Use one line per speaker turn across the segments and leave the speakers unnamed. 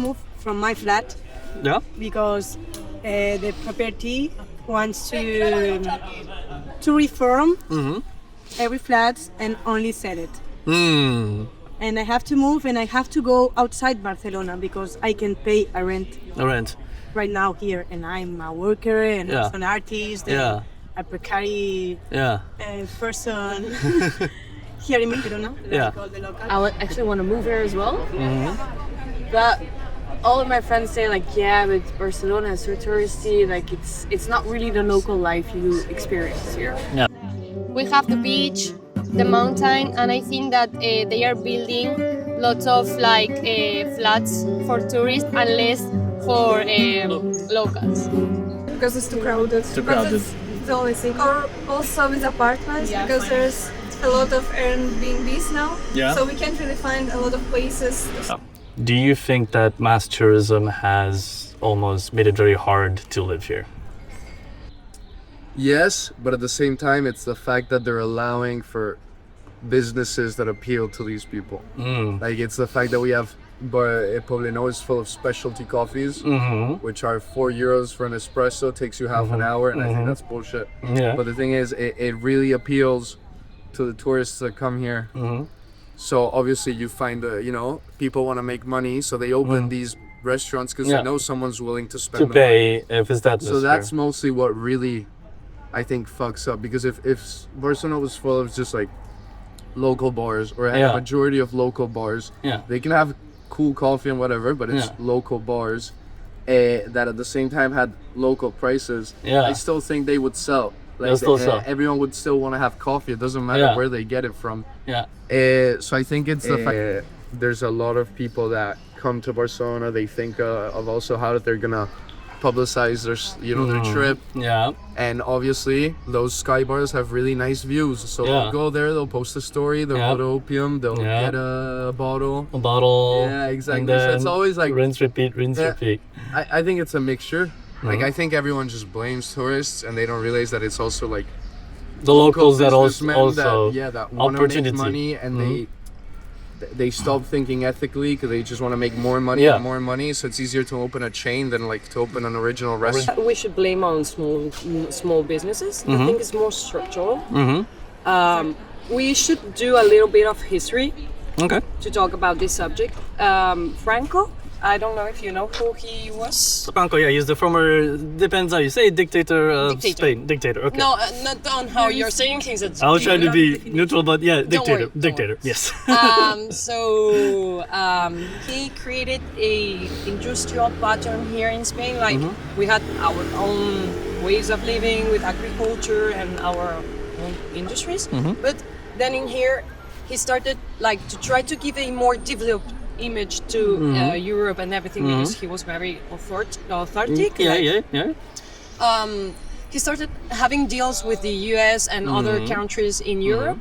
move from my flat.
Yeah.
Because the property wants to reform every flat and only sell it. And I have to move and I have to go outside Barcelona because I can pay a rent right now here, and I'm a worker and also an artist and a precarious person here in Barcelona.
I actually want to move here as well, but all of my friends say like, yeah, but Barcelona is so touristy, like it's not really the local life you experience here.
Yeah.
We have the beach, the mountain, and I think that they are building lots of like flats for tourists and less for locals.
Because it's too crowded. It's the only thing. Or also with apartments, because there's a lot of Airbnbs now.
Yeah.
So we can't really find a lot of places.
Do you think that mass tourism has almost made it very hard to live here?
Yes, but at the same time, it's the fact that they're allowing for businesses that appeal to these people. Like, it's the fact that we have Poblenou is full of specialty coffees, which are €4 for an espresso, takes you half an hour, and I think that's bullshit.
Yeah.
But the thing is, it really appeals to the tourists that come here. So obviously you find, people want to make money, so they open these restaurants because they know someone's willing to spend
To pay if it's that.
So that's mostly what really, I think, fucks up. Because if Barcelona was full of just like local bars, or had a majority of local bars, they can have cool coffee and whatever, but it's local bars that at the same time had local prices. I still think they would sell. Like, everyone would still want to have coffee. It doesn't matter where they get it from. So I think it's the fact there's a lot of people that come to Barcelona. They think of also how that they're gonna publicize their their trip. And obviously those sky bars have really nice views. So they'll go there. They'll post a story. They'll go to Opium. They'll get a bottle. Yeah, exactly. So it's always like
rinse, repeat, repeat.
I think it's a mixture. Like, I think everyone just blames tourists, and they don't realize that it's also like
the locals that also
that want to make money, and they stop thinking ethically because they just want to make more money and more money. So it's easier to open a chain than like to open an original restaurant.
We should blame on small businesses. I think it's more structural. We should do a little bit of history to talk about this subject. Franco, I don't know if you know who he was.
Franco, he's the former, depends how you say, dictator of Spain. Dictator, okay.
No, not on how you're saying things.
I was trying to be neutral, but dictator. Dictator, yes.
So he created a industrial pattern here in Spain. Like, we had our own ways of living with agriculture and our own industries. But then in here, he started like to try to give a more developed image to Europe and everything, because he was very authentic. He started having deals with the US and other countries in Europe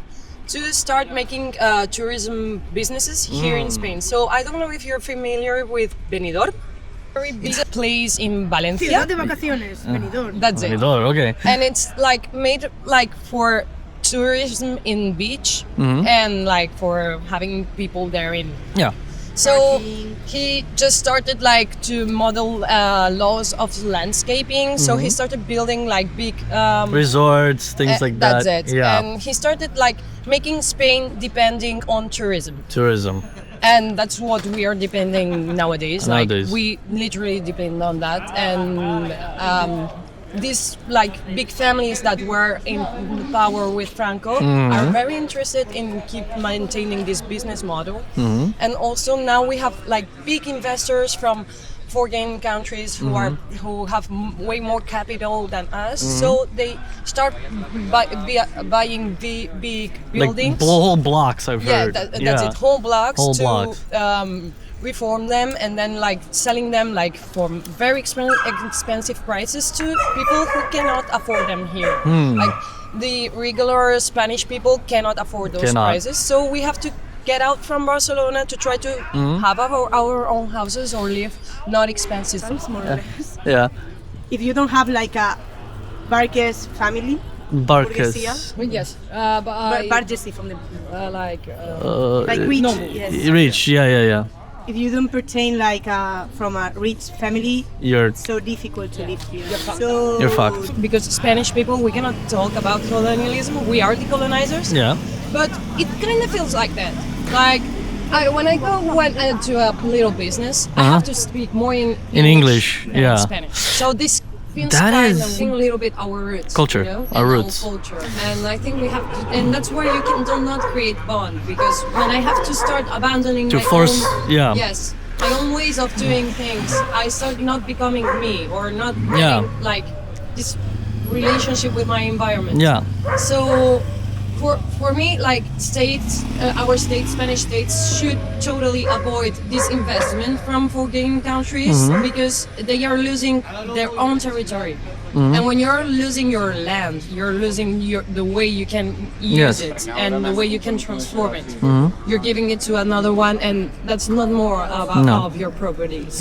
to start making tourism businesses here in Spain. So I don't know if you're familiar with Benidorm. Very big place in Valencia.
Ciudad de vacaciones, Benidorm.
That's it.
Benidorm, okay.
And it's like made like for tourism in beach and like for having people there in. So he just started like to model laws of landscaping. So he started building like big
resorts, things like that.
That's it. And he started like making Spain depending on tourism. And that's what we are depending nowadays. Like, we literally depend on that. And these like big families that were in power with Franco are very interested in keep maintaining this business model. And also now we have like big investors from foreign countries who have way more capital than us. So they start buying big buildings,
like whole blocks. I've heard.
That's it. Whole blocks to reform them and then like selling them like for very expensive prices to people who cannot afford them here. Like the regular Spanish people cannot afford those prices. So we have to get out from Barcelona to try to have our own houses or live not expensive.
More or less. If you don't have like a Barques family,
Barques.
Yes,
Bargesi from the
like
rich.
noble.
Yes.
Rich,
if you don't pertain like from a rich family, it's so difficult to live here. So
You're fucked.
Because Spanish people, we cannot talk about colonialism. We are the colonizers.
Yeah.
But it kind of feels like that. Like, when I go into a little business, I have to speak more in English than Spanish. So this feels kind of a little bit our roots.
Culture,
you know?
our roots.
Culture. And I think we have to, and that's where you do not create bond, because when I have to start abandoning my own ways of doing things, I start not becoming me, or not having like this relationship with my environment.
Yeah.
So for me, like our Spanish states should totally avoid this investment from foreign countries because they are losing their own territory. And when you're losing your land, you're losing the way you can use it and the way you can transform it. You're giving it to another one, and that's not more of your properties.